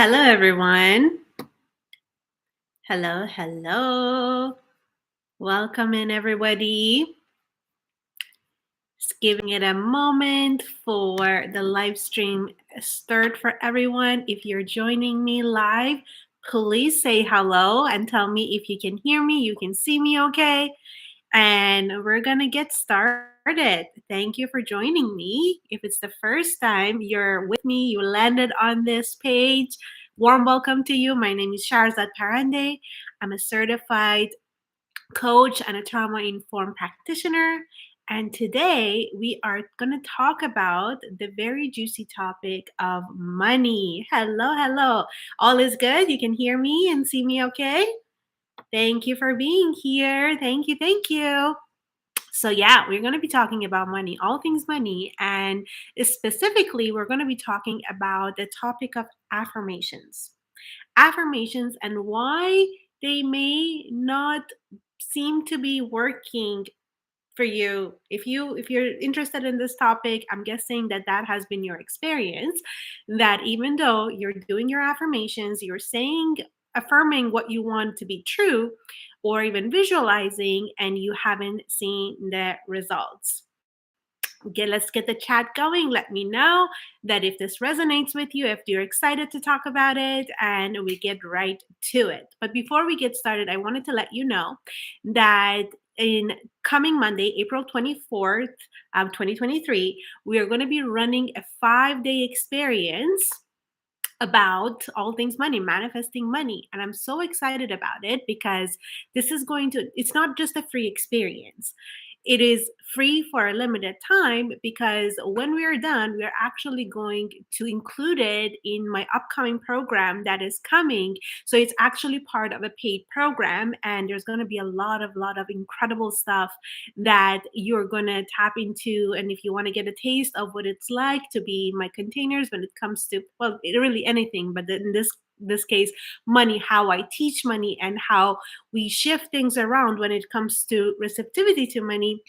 Hello, everyone. Hello, hello. Welcome in, everybody. Just giving it a moment for the live stream start for everyone. If you're joining me live, please say hello and tell me if you can hear me, you can see me okay. And we're going to get started. Thank you for joining me. If it's the first time you're with me, you landed on this page, warm welcome to you. My name is Sharzad Parande. I'm a certified coach and a trauma informed practitioner. And today we are going to talk about the very juicy topic of money. Hello, hello. All is good? You can hear me and see me okay? Thank you for being here. Thank you. Thank you. So, yeah, we're going to be talking about money, all things money. And specifically, we're going to be talking about the topic of affirmations. Affirmations and why they may not seem to be working for you. If you're interested in this topic, I'm guessing that has been your experience, that even though you're doing your affirmations, you're saying, affirming what you want to be true, or even visualizing, and you haven't seen the results. Okay, let's get the chat going. Let me know that if this resonates with you, if you're excited to talk about it, and we get right to it. But before we get started, I wanted to let you know that in coming Monday, April 24th of 2023, we are going to be running a 5-day experience about all things money, manifesting money. And I'm so excited about it because it's not just a free experience. It is free for a limited time because when we are done, we are actually going to include it in my upcoming program that is coming. So it's actually part of a paid program, and there's going to be a lot of incredible stuff that you're going to tap into. And if you want to get a taste of what it's like to be my containers when it comes to, well, really anything, but in this case, money, how I teach money and how we shift things around when it comes to receptivity to money,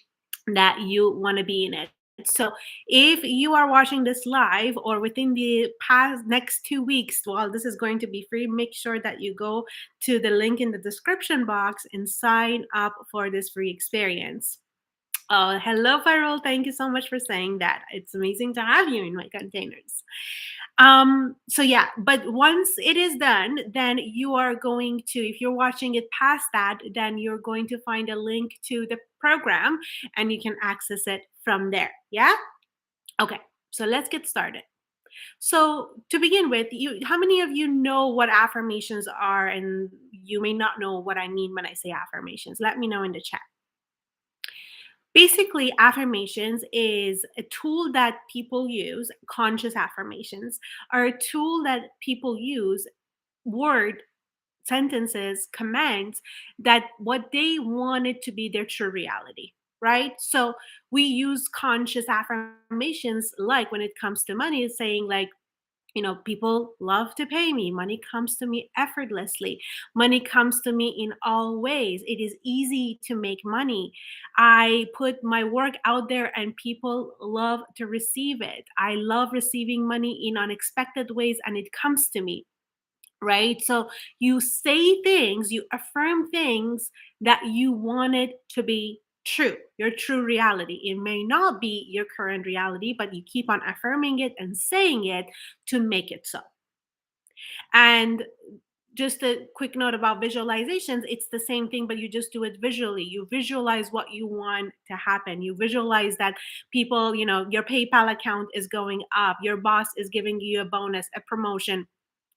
that you want to be in it. So if you are watching this live or within the past next 2 weeks, while this is going to be free, make sure that you go to the link in the description box and sign up for this free experience. Hello, Farrell. Thank you so much for saying that. It's amazing to have you in my containers. So yeah, but once it is done, then you are going to, if you're watching it past that, then you're going to find a link to the program and you can access it from there. Yeah? Okay. So let's get started. So to begin with, how many of you know what affirmations are, and you may not know what I mean when I say affirmations? Let me know in the chat. Basically, affirmations is a tool that people use, conscious affirmations are a tool that people use, word, sentences, commands, that what they want it to be their true reality, right? So we use conscious affirmations, like when it comes to money, saying like, people love to pay me. Money comes to me effortlessly. Money comes to me in all ways. It is easy to make money. I put my work out there and people love to receive it. I love receiving money in unexpected ways and it comes to me, right? So you say things, you affirm things that you want it to be true, your true reality. It may not be your current reality, but you keep on affirming it and saying it to make it so. And just a quick note about visualizations, it's the same thing, but you just do it visually. You visualize what you want to happen. You visualize that people, your PayPal account is going up, your boss is giving you a bonus, a promotion.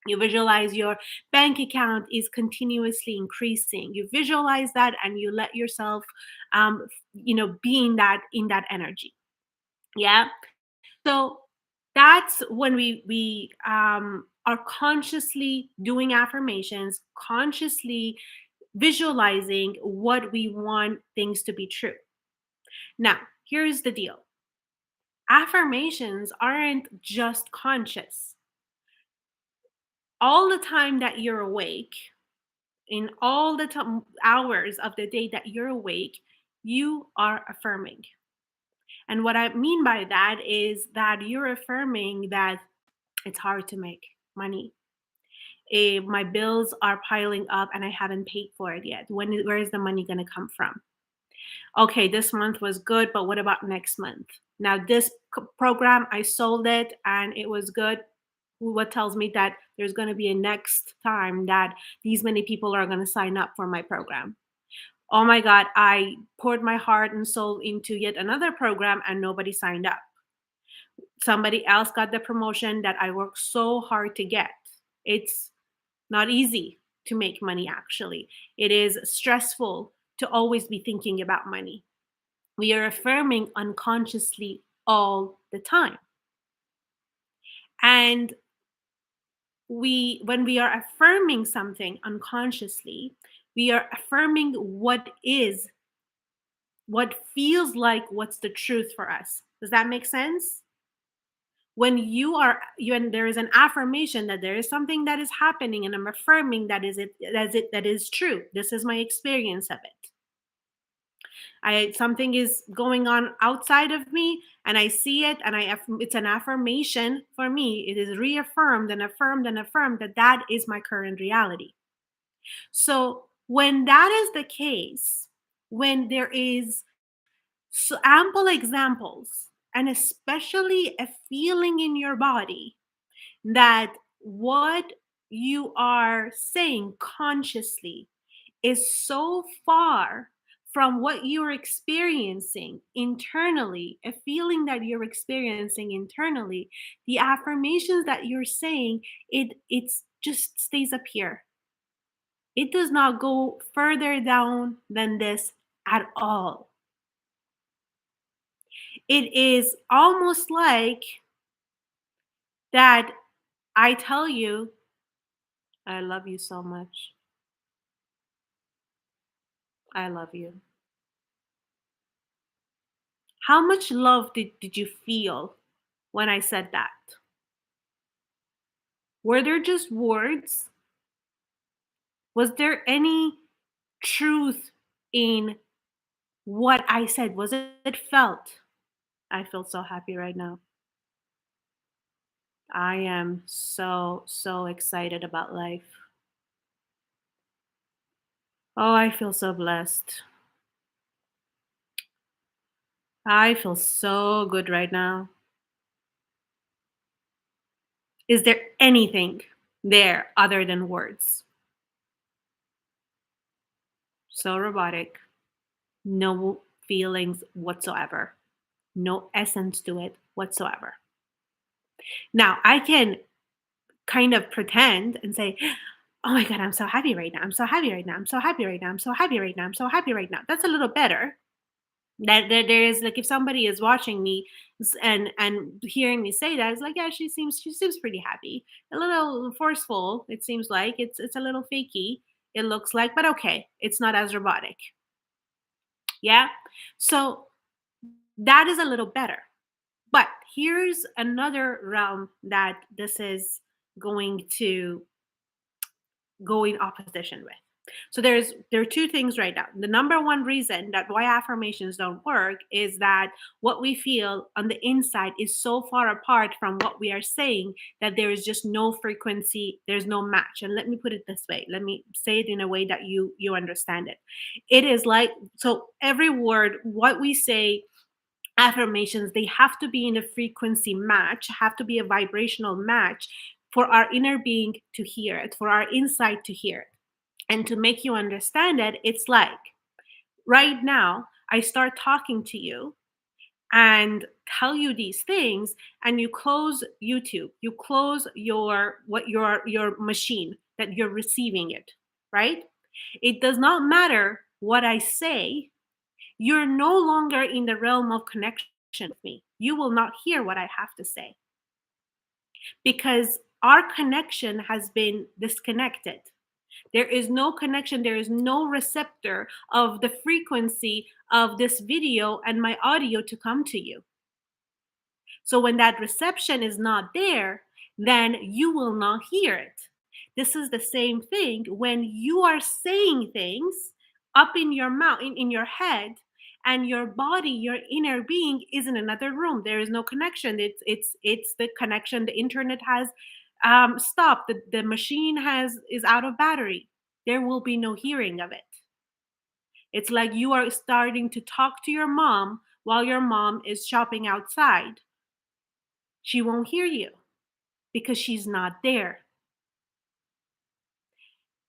You visualize your bank account is continuously increasing. You visualize that and you let yourself be in that energy. Yeah. So that's when we are consciously doing affirmations, consciously visualizing what we want things to be true. Now, here's the deal. Affirmations aren't just conscious. All the time that you're awake, in all the hours of the day that you're awake, you are affirming. And what I mean by that is that you're affirming that it's hard to make money. My bills are piling up and I haven't paid for it yet. Where is the money going to come from? Okay, this month was good, but what about next month? Now, this program, I sold it and it was good. What tells me that there's going to be a next time that these many people are going to sign up for my program? Oh my God, I poured my heart and soul into yet another program and nobody signed up. Somebody else got the promotion that I worked so hard to get. It's not easy to make money, actually. It is stressful to always be thinking about money. We are affirming unconsciously all the time. And when we are affirming something unconsciously, we are affirming what feels like what's the truth for us. Does that make sense? When and there is an affirmation that there is something that is happening and I'm affirming that is true. This is my experience of it. I Something is going on outside of me and I see it and it's an affirmation for me. It is reaffirmed and affirmed and affirmed that that is my current reality. So when that is the case, when there is so ample examples and especially a feeling in your body that what you are saying consciously is so far from what you're experiencing internally, a feeling that you're experiencing internally, the affirmations that you're saying, it's just stays up here. It does not go further down than this at all. It is almost like that I tell you, I love you so much. I love you. How much love did you feel when I said that? Were there just words? Was there any truth in what I said? Was it felt? I feel so happy right now. I am so excited about life. Oh, I feel so blessed. I feel so good right now. Is there anything there other than words? So robotic, no feelings whatsoever, no essence to it whatsoever. Now, I can kind of pretend and say, oh my God, I'm so happy right now. I'm so happy right now. I'm so happy right now. I'm so happy right now. I'm so happy right now. That's a little better. That there is like if somebody is watching me and hearing me say that, it's like, yeah, she seems pretty happy. A little forceful, it seems like. It's a little fakey, it looks like, but okay, it's not as robotic. Yeah. So that is a little better. But here's another realm that this is going to go in opposition with. So there are two things right now. The number one reason that why affirmations don't work is that what we feel on the inside is so far apart from what we are saying that there is just no frequency, there's no match. And let me put it this way. Let me say it in a way that you understand it. It is like, so every word what we say, affirmations, they have to be in a frequency match, have to be a vibrational match for our inner being to hear it, for our inside to hear it. And to make you understand it, it's like right now, I start talking to you and tell you these things, and you close YouTube, you close your machine that you're receiving it, right? It does not matter what I say, you're no longer in the realm of connection with me. You will not hear what I have to say because our connection has been disconnected. There is no connection, there is no receptor of the frequency of this video and my audio to come to you. So when that reception is not there, then you will not hear it. This is the same thing when you are saying things up in your mouth, in your head, and your body, your inner being is in another room. There is no connection. It's the connection the internet has Stop, the machine has is out of battery. There will be no hearing of it. It's like you are starting to talk to your mom while your mom is shopping outside. She won't hear you because she's not there.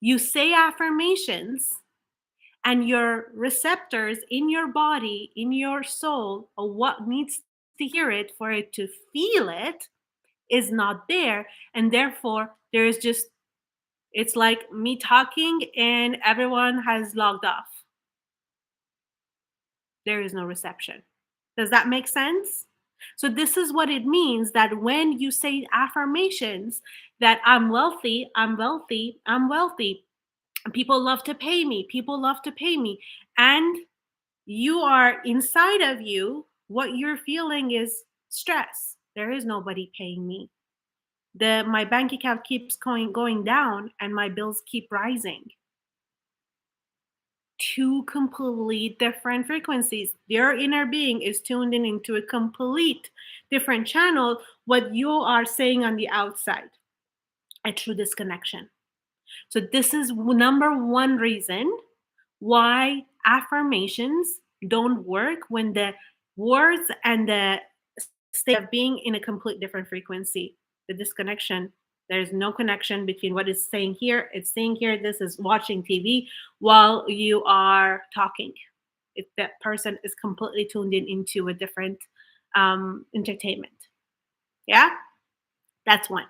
You say affirmations, and your receptors in your body, in your soul, or what needs to hear it for it to feel it is not there. And therefore, there's just, it's like me talking and everyone has logged off. There is no reception. Does that make sense? So this is what it means that when you say affirmations that I'm wealthy, I'm wealthy, I'm wealthy, people love to pay me, people love to pay me, and you are inside of you, what you're feeling is stress. There is nobody paying me. My bank account keeps going down and my bills keep rising. Two complete different frequencies. Your inner being is tuned in into a complete different channel. What you are saying on the outside, a true disconnection. So this is number one reason why affirmations don't work when the words and the state of being in a complete different frequency. The disconnection. There's no connection between what it's saying here. It's saying here, this is watching TV while you are talking. If that person is completely tuned in into a different entertainment. Yeah, that's one.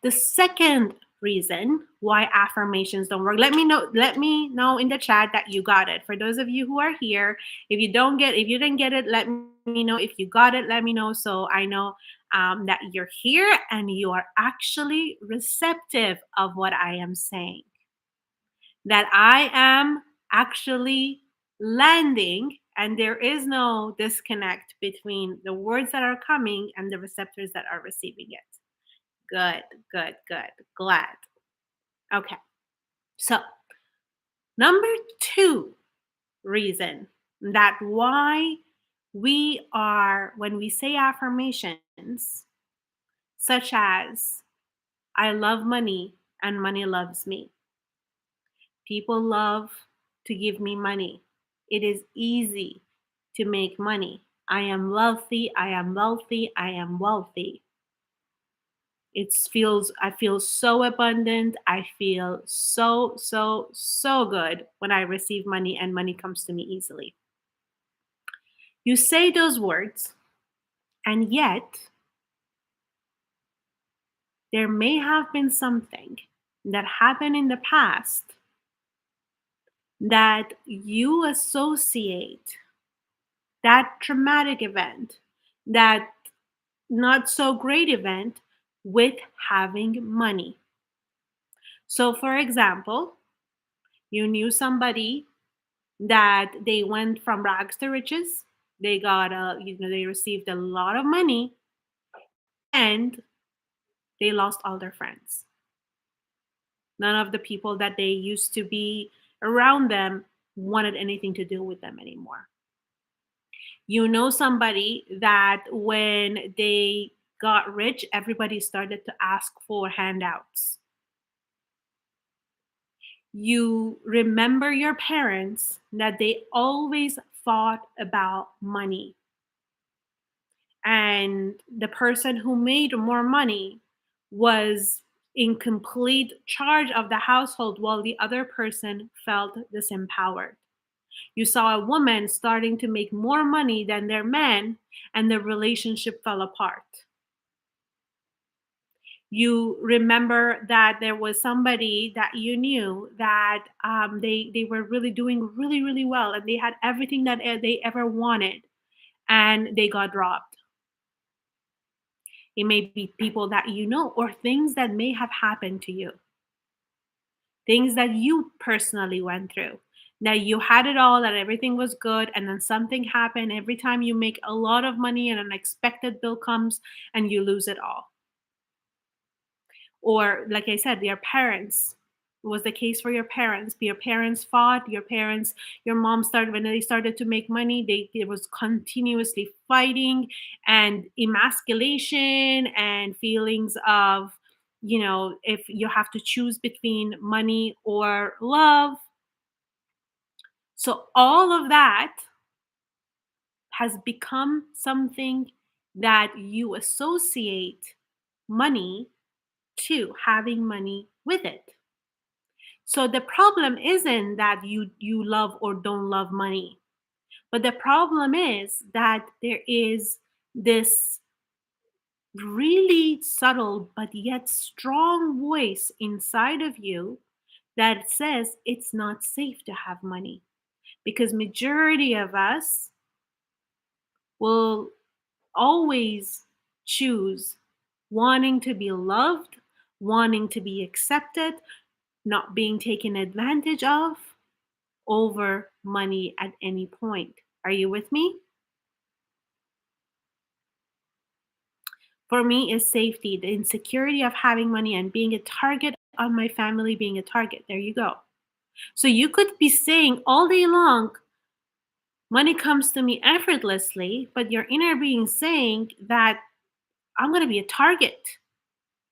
The second reason why affirmations don't work, let me know in the chat that you got it. For those of you who are here, if you didn't get it, let me know. If you got it, let me know so I know that you're here and you are actually receptive of what I am saying, that I am actually landing and there is no disconnect between the words that are coming and the receptors that are receiving it. Good, good, good. Glad. Okay. So, number two reason that why we are, when we say affirmations, such as, I love money and money loves me. People love to give me money. It is easy to make money. I am wealthy. I am wealthy. I am wealthy. I feel so abundant. I feel so good when I receive money and money comes to me easily. You say those words, and yet there may have been something that happened in the past that you associate that traumatic event, that not so great event, with having money. So, for example, you knew somebody that they went from rags to riches. They got they received a lot of money and they lost all their friends. None of the people that they used to be around them wanted anything to do with them anymore. You know somebody that when they got rich, everybody started to ask for handouts. You remember your parents that they always thought about money. And the person who made more money was in complete charge of the household while the other person felt disempowered. You saw a woman starting to make more money than their man, and the relationship fell apart. You remember that there was somebody that you knew that they were really doing really well, and they had everything that they ever wanted, and they got robbed. It may be people that you know, or things that may have happened to you, things that you personally went through. Now you had it all, that everything was good, and then something happened. Every time you make a lot of money, and an unexpected bill comes, and you lose it all. Or, like I said, your parents. It was the case for your parents. Your parents fought. Your mom started, when they started to make money, they was continuously fighting and emasculation and feelings of if you have to choose between money or love. So all of that has become something that you associate money to, having money with it. So the problem isn't that you love or don't love money, but the problem is that there is this really subtle but yet strong voice inside of you that says it's not safe to have money, because majority of us will always choose wanting to be loved, wanting to be accepted, not being taken advantage of, over money at any point. Are you with me? For me, is safety, the insecurity of having money and being a target on my family, being a target. There you go. So you could be saying all day long, money comes to me effortlessly, but your inner being saying that I'm going to be a target.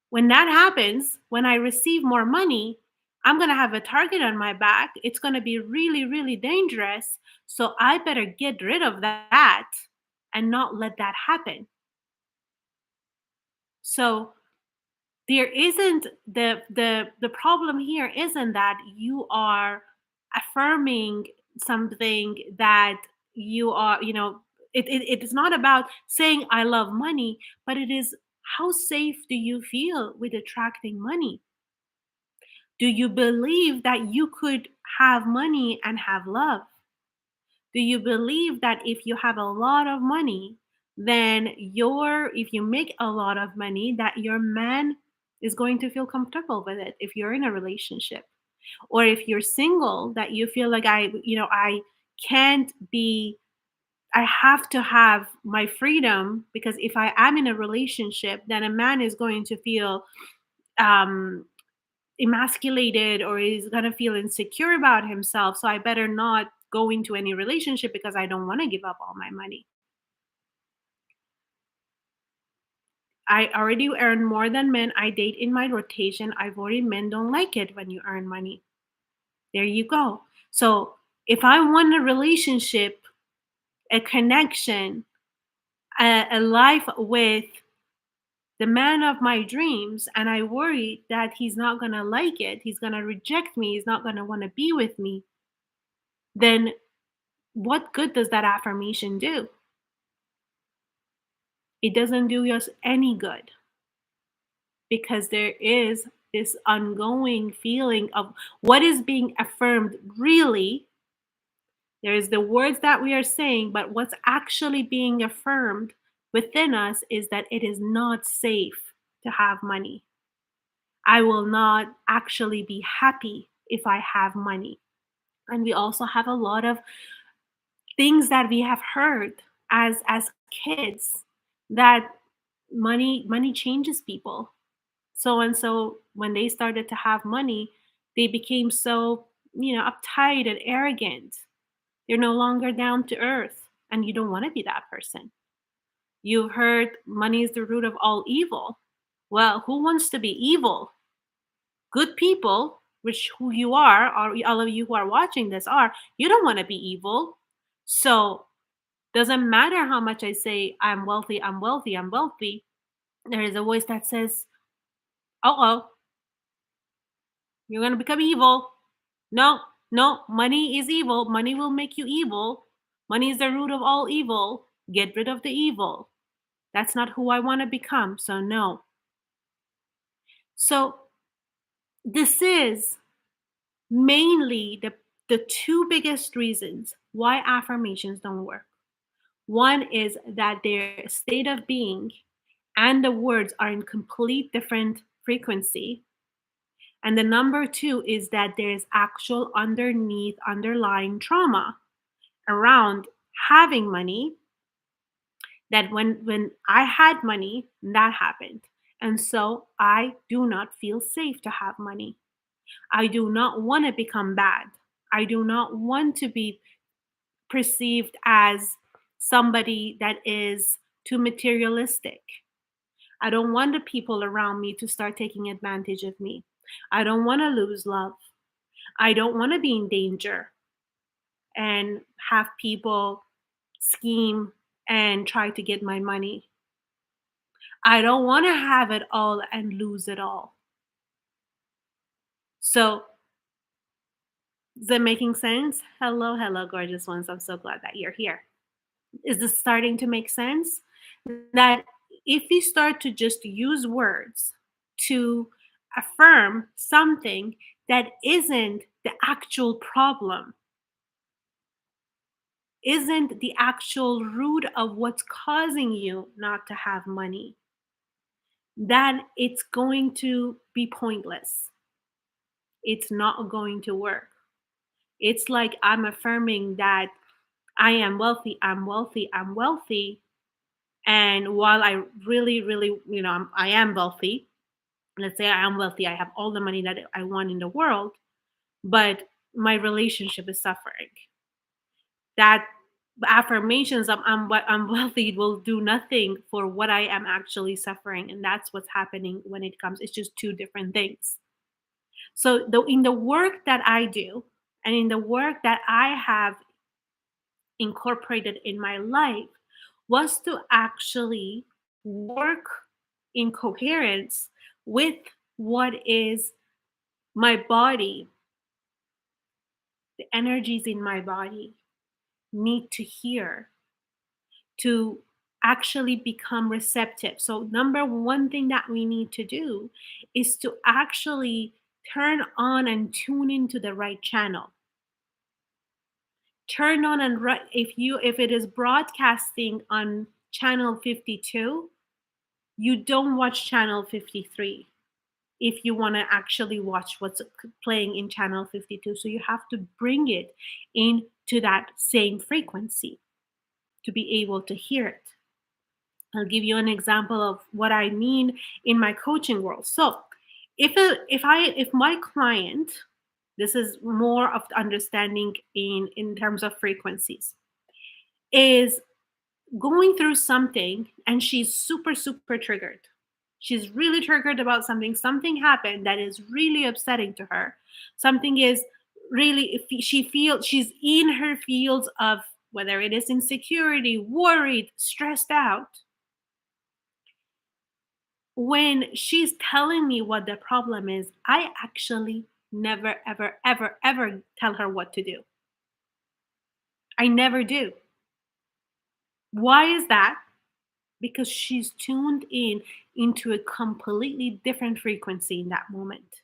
When that happens, when I receive more money, I'm going to have a target on my back. It's going to be really, really dangerous. So I better get rid of that and not let that happen. So there isn't the problem here isn't that you are affirming something that you are, it is not about saying I love money, but it is, how safe do you feel with attracting money? Do you believe that you could have money and have love? Do you believe that if you have a lot of money, then if you make a lot of money, that your man is going to feel comfortable with it if you're in a relationship? Or if you're single, that you feel like I can't be, I have to have my freedom, because if I am in a relationship, then a man is going to feel um emasculated, or is going to feel insecure about himself. So I better not go into any relationship because I don't want to give up all my money. I already earn more than men I date in my rotation. I've already, men don't like it when you earn money. There you go. So if I want a relationship, a connection, a life with the man of my dreams, and I worry that he's not going to like it, he's going to reject me, he's not going to want to be with me, then what good does that affirmation do? It doesn't do us any good, because there is this ongoing feeling of what is being affirmed really. There is the words that we are saying, but what's actually being affirmed within us is that it is not safe to have money. I will not actually be happy if I have money. And we also have a lot of things that we have heard as kids, that money changes people. So and so when they started to have money, they became so, uptight and arrogant. They're no longer down to earth, and you don't want to be that person. You've heard money is the root of all evil. Well, who wants to be evil? Good people, which who you are, or all of you who are watching this are, you don't want to be evil. So doesn't matter how much I say I'm wealthy, I'm wealthy, I'm wealthy. There is a voice that says, oh, you're going to become evil. No, no, money is evil. Money will make you evil. Money is the root of all evil. Get rid of the evil. That's not who I want to become. So, no. So, this is mainly the two biggest reasons why affirmations don't work. One is that their state of being and the words are in complete different frequency. And the number two is that there's actual underlying trauma around having money, that when I had money, that happened. And so I do not feel safe to have money. I do not want to become bad. I do not want to be perceived as somebody that is too materialistic. I don't want the people around me to start taking advantage of me. I don't want to lose love. I don't want to be in danger and have people scheme and try to get my money. I don't want to have it all and lose it all. So, is that making sense? Hello, hello, gorgeous ones. I'm so glad that you're here. Is this starting to make sense? That if we start to just use words to affirm something that isn't the actual problem, isn't the actual root of what's causing you not to have money, then it's going to be pointless. It's not going to work. It's like I'm affirming that I am wealthy, I'm wealthy, I'm wealthy. And while I really, really, I am wealthy, let's say I am wealthy, I have all the money that I want in the world, but my relationship is suffering. That affirmations of I'm wealthy will do nothing for what I am actually suffering. And that's what's happening when it comes. It's just two different things. So in the work that I do and in the work that I have incorporated in my life was to actually work in coherence with what is my body, the energies in my body need to hear to actually become receptive. So, number one thing that we need to do is to actually turn on and tune into the right channel. Turn on and if it is broadcasting on channel 52, you don't watch channel 53 if you want to actually watch what's playing in channel 52. So you have to bring it into that same frequency to be able to hear it. I'll give you an example of what I mean in my coaching world. So if my client, this is more of the understanding in terms of frequencies, is going through something and she's super, super triggered. She's really triggered about something. Something happened that is really upsetting to her. Something is really, if she feels she's in her fields of whether it is insecurity, worried, stressed out. When she's telling me what the problem is, I actually never, ever, ever, ever tell her what to do. I never do. Why is that? Because she's tuned into a completely different frequency in that moment.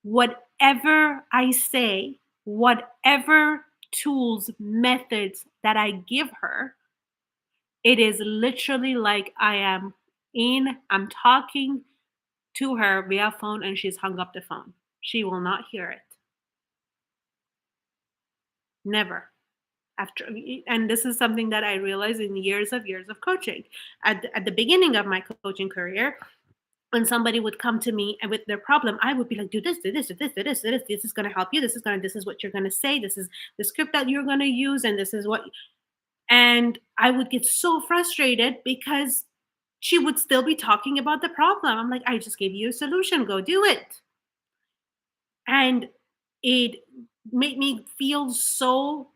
Whatever I say, whatever tools, methods that I give her, it is literally like I'm talking to her via phone and she's hung up the phone. She will not hear it. Never. After, and this is something that I realized in years of coaching. At the beginning of my coaching career, when somebody would come to me and with their problem, I would be like, do this, do this, do this, do this, do this. This is going to help you. This is what you're going to say. This is the script that you're going to use. And this is what, and I would get so frustrated because she would still be talking about the problem. I'm like, I just gave you a solution. Go do it. And it made me feel so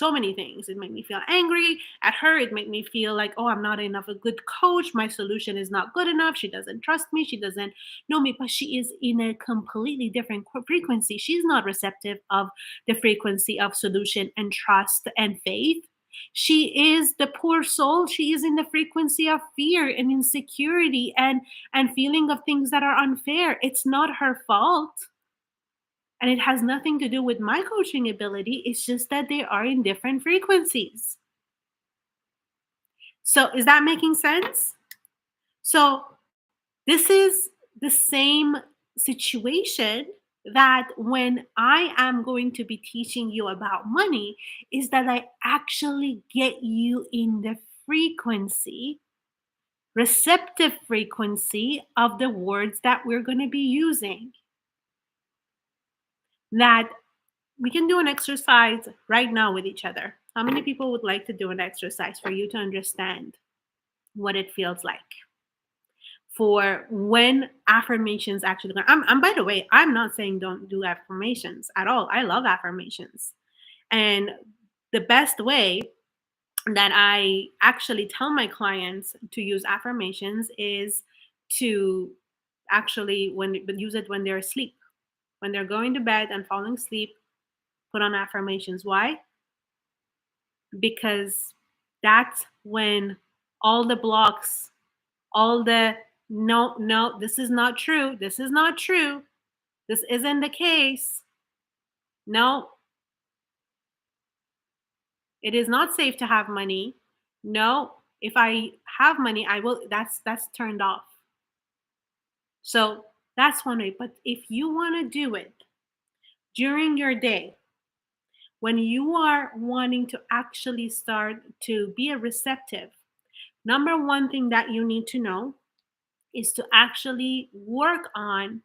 many things. It made me feel angry at her. It made me feel like, oh, I'm not enough a good coach. My solution is not good enough. She doesn't trust me. She doesn't know me. But she is in a completely different frequency. She's not receptive of the frequency of solution and trust and faith. She is the poor soul. She is in the frequency of fear and insecurity and feeling of things that are unfair. It's not her fault. And it has nothing to do with my coaching ability. It's just that they are in different frequencies. So, is that making sense? So, this is the same situation that when I am going to be teaching you about money, is that I actually get you in the frequency, receptive frequency of the words that we're going to be using. That we can do an exercise right now with each other. How many people would like to do an exercise for you to understand what it feels like? for when affirmations actually going. I'm by the way, I'm not saying don't do affirmations at all. I love affirmations. And the best way that I actually tell my clients to use affirmations is to actually but use it when they're asleep. When they're going to bed and falling asleep, put on affirmations. Why? Because that's when all the blocks, all the no, no, this is not true. This is not true. This isn't the case. No, it is not safe to have money. No, if I have money, I will. That's turned off. So that's one way. But if you want to do it during your day, when you are wanting to actually start to be a receptive, number one thing that you need to know is to actually work on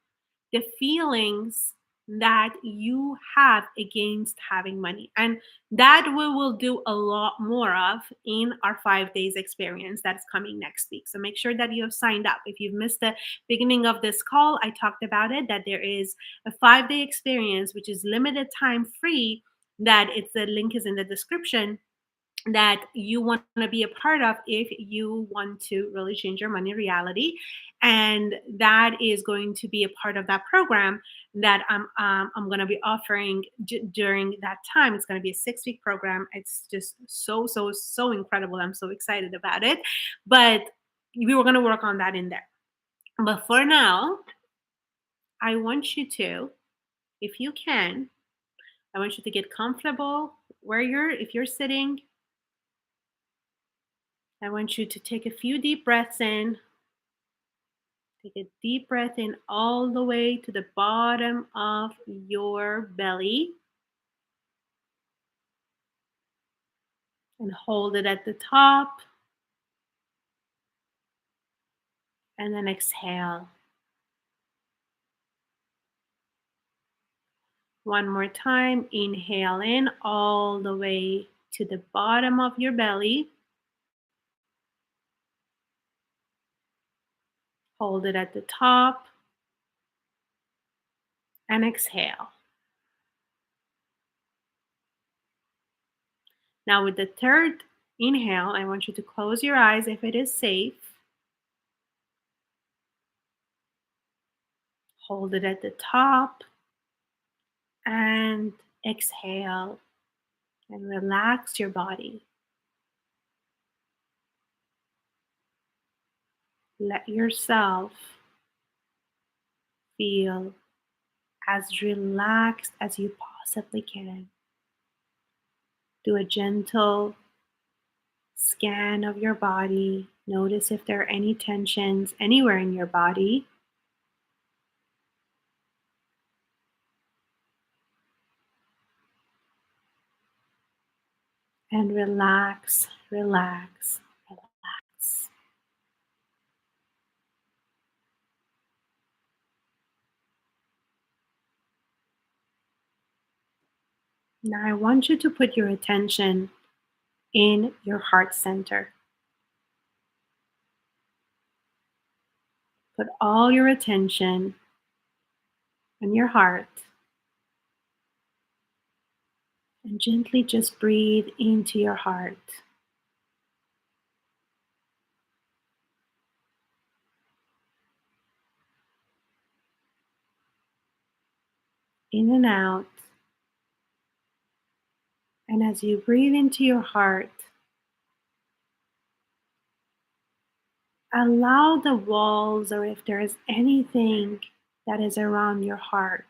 the feelings that you have against having money. And that we will do a lot more of in our 5 days experience that's coming next week. So make sure that you have signed up. If you've missed the beginning of this call, I talked about it, that there is a 5 day experience, which is limited time free, that it's the link is in the description, that you want to be a part of if you want to really change your money reality. And that is going to be a part of that program that I'm going to be offering during that time. It's going to be a 6 week program. It's just so incredible. I'm so excited about it. But we were going to work on that in there. But for now, I want you to, if you can, I want you to get comfortable where if you're sitting. I want you to take a few deep breaths in. Take a deep breath in all the way to the bottom of your belly and hold it at the top. And then exhale. One more time. Inhale in all the way to the bottom of your belly. Hold it at the top and exhale. Now, with the third inhale, I want you to close your eyes if it is safe. Hold it at the top and exhale and relax your body. Let yourself feel as relaxed as you possibly can. Do a gentle scan of your body. Notice if there are any tensions anywhere in your body. And relax, relax, relax. Now I want you to put your attention in your heart center. Put all your attention in your heart and gently just breathe into your heart. In and out. And as you breathe into your heart, allow the walls, or if there is anything that is around your heart,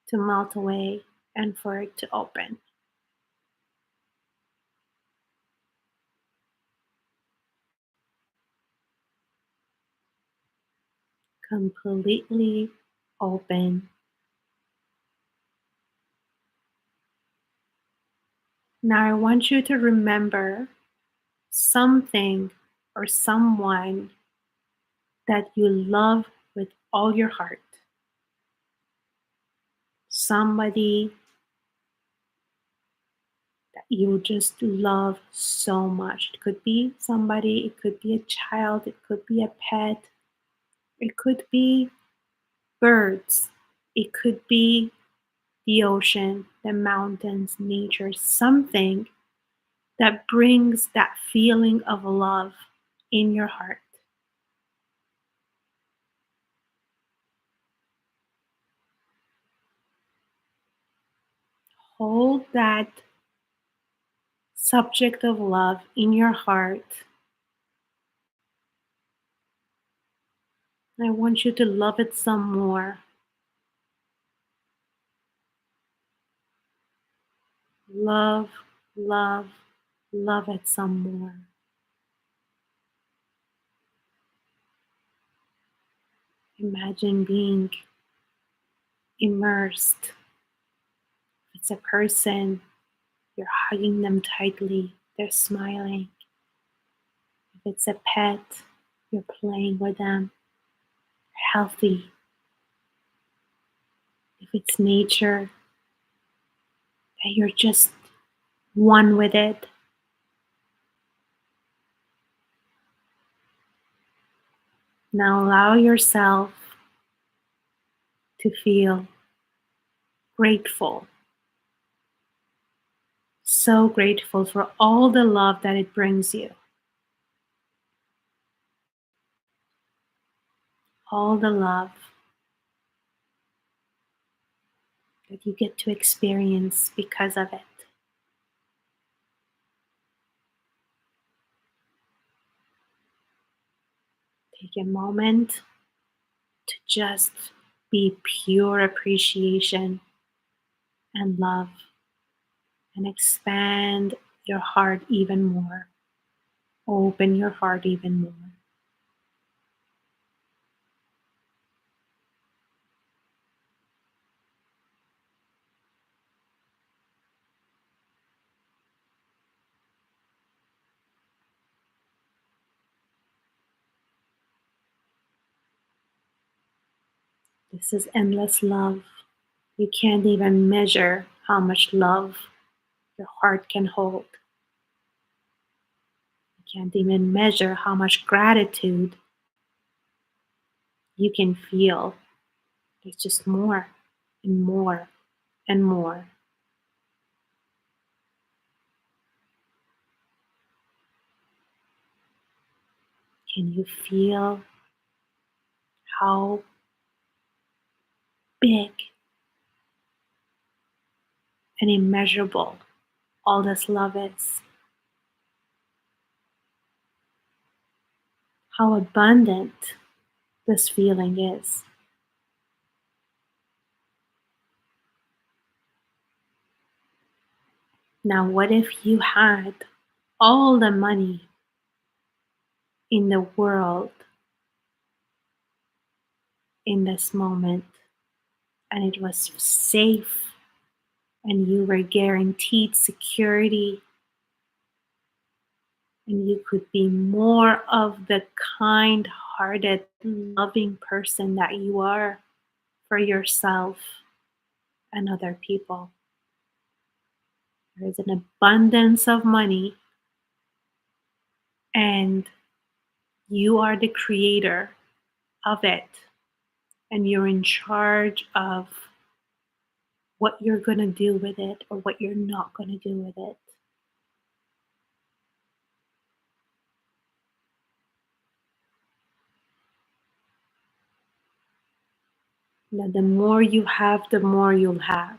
to melt away and for it to open. Completely open. Now I want you to remember something or someone that you love with all your heart. Somebody that you just love so much. It could be somebody, it could be a child, it could be a pet. It could be birds. It could be the ocean, the mountains, nature, something that brings that feeling of love in your heart. Hold that subject of love in your heart. I want you to love it some more. Love, love, love it some more. Imagine being immersed. If it's a person, you're hugging them tightly, they're smiling. If it's a pet, you're playing with them, healthy. If it's nature, that you're just one with it. Now allow yourself to feel grateful, so grateful for all the love that it brings you, all the love that you get to experience because of it. Take a moment to just be pure appreciation and love and expand your heart even more. Open your heart even more. This is endless love. You can't even measure how much love your heart can hold. You can't even measure how much gratitude you can feel. There's just more and more and more. Can you feel how big and immeasurable all this love is? How abundant this feeling is. Now, what if you had all the money in the world in this moment and it was safe and you were guaranteed security and you could be more of the kind hearted, loving person that you are for yourself and other people? There is an abundance of money, and you are the creator of it, and you're in charge of what you're going to do with it or what you're not going to do with it. Now, the more you have, the more you'll have.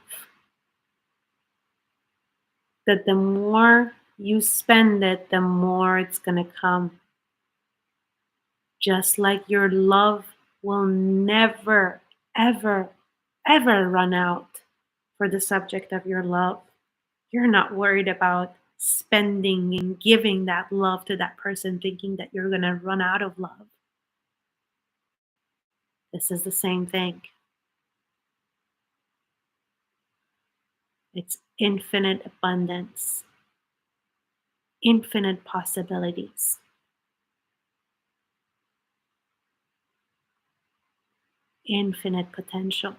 That the more you spend it, the more it's going to come. Just like your love will never, ever, ever run out for the subject of your love. You're not worried about spending and giving that love to that person, thinking that you're going to run out of love. This is the same thing. It's infinite abundance, infinite possibilities, infinite potential.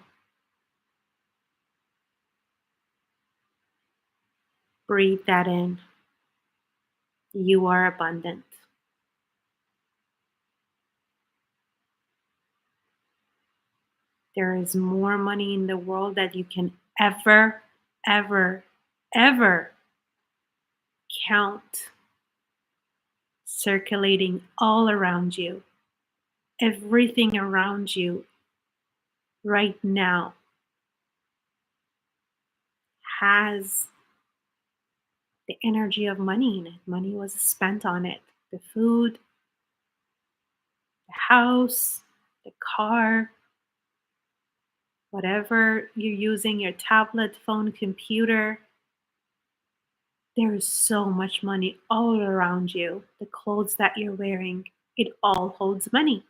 Breathe that in. You are abundant. There is more money in the world that you can ever, ever, ever count, circulating all around you. Everything around you right now has the energy of money in it. Money was spent on it. The food, the house, the car, whatever you're using, your tablet, phone, computer. There is so much money all around you. The clothes that you're wearing, it all holds money.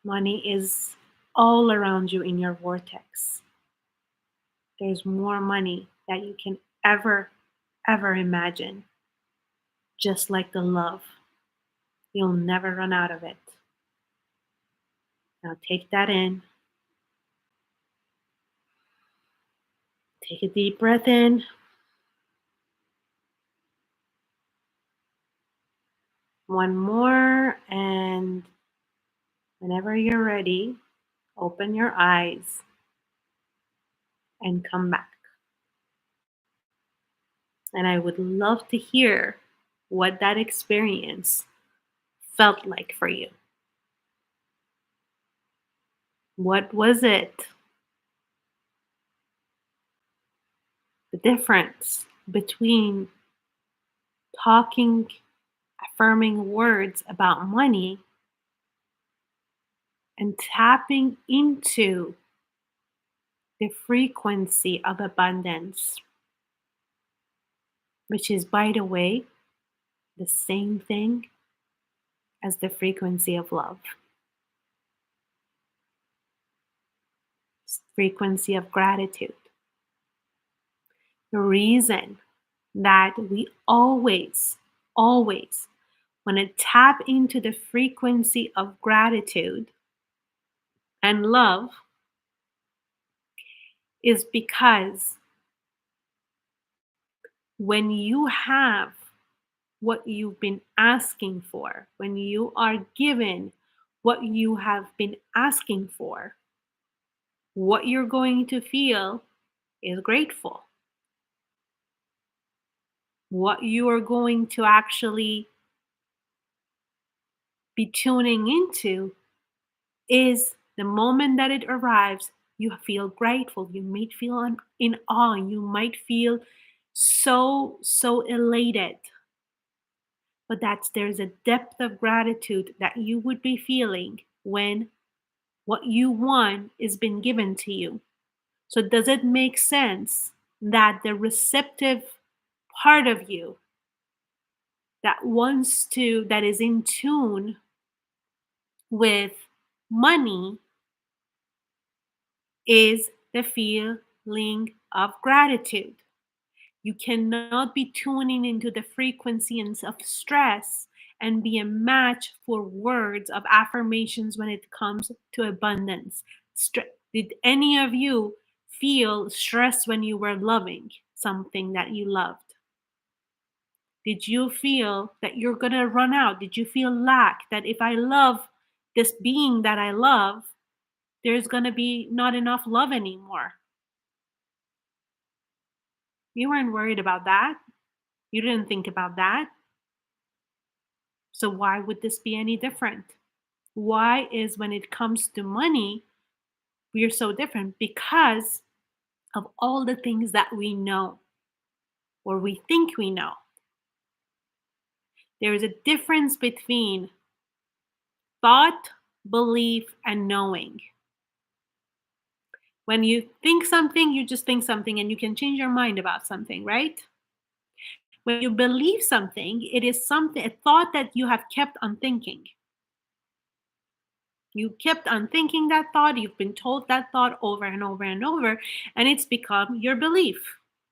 Money is all around you in your vortex. There's more money that you can ever, ever imagine, just like the love. You'll never run out of it. Now take that in. Take a deep breath in. One more. And whenever you're ready, open your eyes and come back. And I would love to hear what that experience felt like for you. What was it? The difference between talking, affirming words about money and tapping into the frequency of abundance, which is, by the way, the same thing as the frequency of love, frequency of gratitude. The reason that we always want to tap into the frequency of gratitude and love is because when you have what you've been asking for, when you are given what you have been asking for, what you're going to feel is grateful. What you are going to actually be tuning into is the moment that it arrives, you feel grateful. You might feel in awe. You might feel so elated. But there's a depth of gratitude that you would be feeling when what you want is been given to you. So does it make sense that the receptive part of you that is in tune with money is the feeling of gratitude? You cannot be tuning into the frequencies of stress and be a match for words of affirmations when it comes to abundance. Did any of you feel stress when you were loving something that you loved? Did you feel that you're going to run out? Did you feel lack, that if I love this being that I love, there's going to be not enough love anymore? You weren't worried about that. You didn't think about that. So why would this be any different? Why is when it comes to money, we are so different? Because of all the things that we know or we think we know. There is a difference between thought, belief, and knowing. When you think something, you just think something and you can change your mind about something, right? When you believe something, it is a thought that you have kept on thinking. You kept on thinking that thought, you've been told that thought over and over and over, and it's become your belief,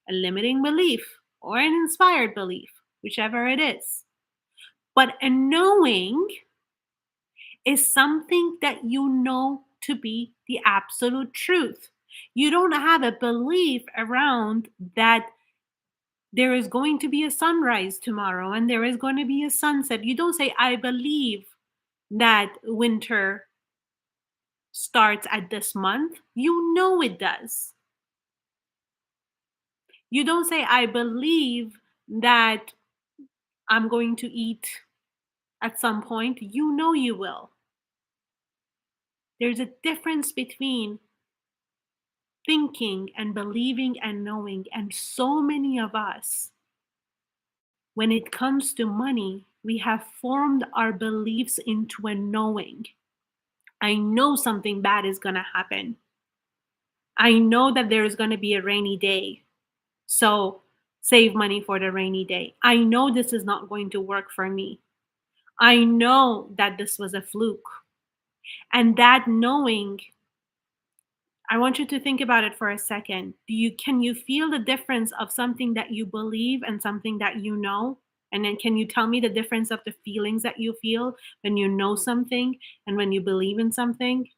a limiting belief or an inspired belief, whichever it is. But a knowing is something that you know to be the absolute truth. You don't have a belief around that there is going to be a sunrise tomorrow and there is going to be a sunset. You don't say, I believe that winter starts at this month. You know it does. You don't say, I believe that I'm going to eat at some point. You know you will. There's a difference between thinking and believing and knowing. And so many of us, when it comes to money, we have formed our beliefs into a knowing. I know something bad is going to happen. I know that there is going to be a rainy day. So save money for the rainy day. I know this is not going to work for me. I know that this was a fluke. And that knowing, I want you to think about it for a second. Can you feel the difference of something that you believe and something that you know? And then can you tell me the difference of the feelings that you feel when you know something and when you believe in something?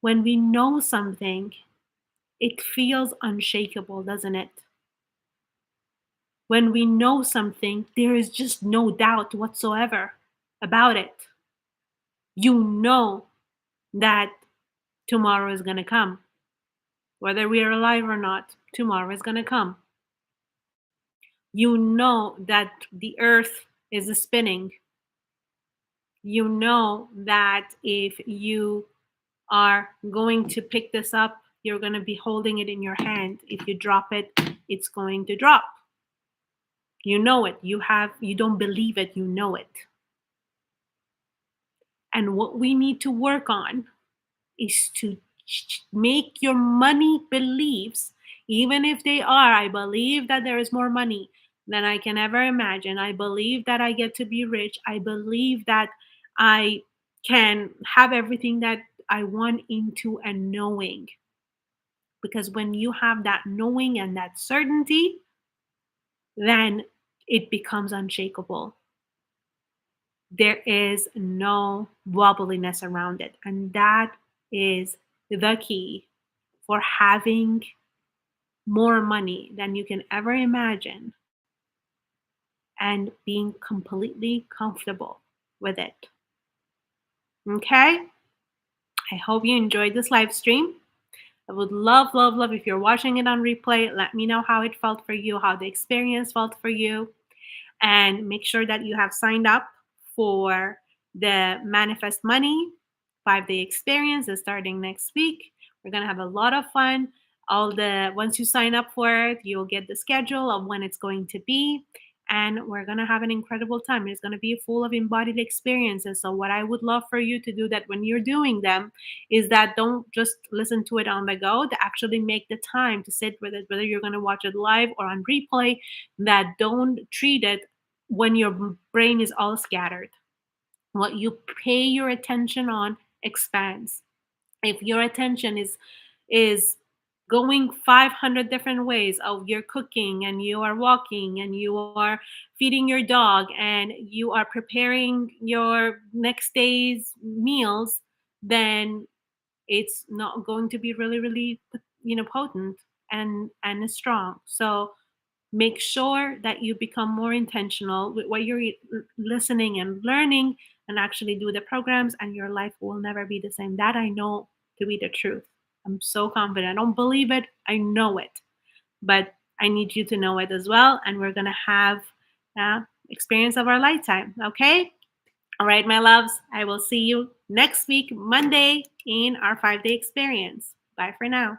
When we know something, it feels unshakable, doesn't it? When we know something, there is just no doubt whatsoever about it. You know that tomorrow is going to come. Whether we are alive or not, tomorrow is going to come. You know that the earth is spinning. You know that if you are going to pick this up, you're going to be holding it in your hand. If you drop it, it's going to drop. You know it. You don't believe it, you know it. And what we need to work on is to make your money beliefs, even if they are, I believe that there is more money than I can ever imagine. I believe that I get to be rich. I believe that I can have everything that I want into a knowing. Because when you have that knowing and that certainty, then it becomes unshakable. There is no wobbliness around it. And that is the key for having more money than you can ever imagine and being completely comfortable with it. Okay? I hope you enjoyed this live stream. I would love, love, love if you're watching it on replay. Let me know how it felt for you, how the experience felt for you. And make sure that you have signed up for the Manifest Money 5-day experience is starting next week. We're going to have a lot of fun. Once you sign up for it, you'll get the schedule of when it's going to be, and we're going to have an incredible time. It's going to be full of embodied experiences. So what I would love for you to do that when you're doing them is that don't just listen to it on the go, to actually make the time to sit with it, whether you're going to watch it live or on replay. That don't treat it when your brain is all scattered. What you pay your attention on expands. If your attention is going 500 different ways of you're cooking and you are walking and you are feeding your dog and you are preparing your next day's meals, then it's not going to be really, really, potent and strong. So make sure that you become more intentional with what you're listening and learning, and actually do the programs, and your life will never be the same. That I know to be the truth. I'm so confident. I don't believe it, I know it. But I need you to know it as well, and we're going to have experience of our lifetime. Okay? All right, my loves. I will see you next week, Monday, in our 5-day experience. Bye for now.